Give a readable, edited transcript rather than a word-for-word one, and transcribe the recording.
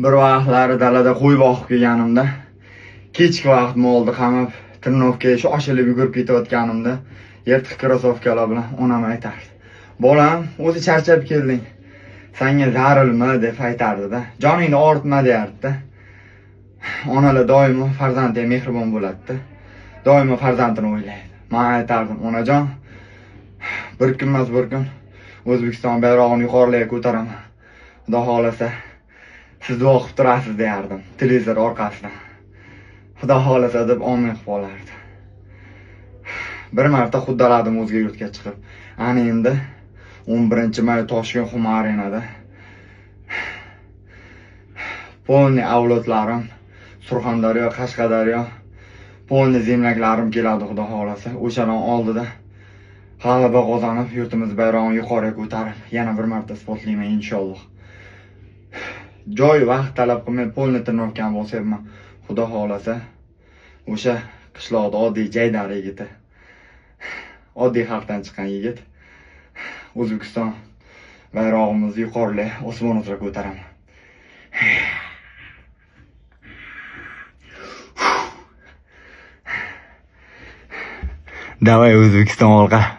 Bir vaqtlari dalada qo'y boqib kelganimda, kechki vaqt molni qamab, Tirnovkaga shoshilib yugurib ketayotganimda, yirtiq krossovkalar bilan onam aytardi. "Bolam, o'zi charchab kelding. Senga zarilmi?" deb aytardi-da. "Joningni og'ritma" derdi-da. Onalar doimo farzandiga mehribon bo'ladi-da. Doimo farzandini o'ylaydi. Men aytardim, "Onajon, bir kunmas bir kun O'zbekiston bayrog'ini yuqoriga ko'taraman. Xudo xolasa siz duo qilib turasiz" derdim televizor orqasidan. Xudo xolasa deb omin qilib olardi. Bir marta xuddaladim o'zga yurtga chiqib. Ana endi 11-may Toshkent Xum arenada polni avlodlarim, Surxondaryo, Qashqadaryo, polni zemlaklarim keladi xudo xolasa. O'shaning oldida g'alaba qozonib, yurtimiz bayrog'ini yuqoriga ko'tarib, yana bir marta isbotlayman inshaalloh. Joy vaqt talab qilmay polni Tirnovkani bosyapman. Xudo xolasa o'sha qishloqda oddiy jaydar yigiti, oddiy xalqdan chiqqan yigit O'zbekiston bayrog'imizni yuqoriga osmon uzra ko'taraman. Давай O'zbekiston olqa.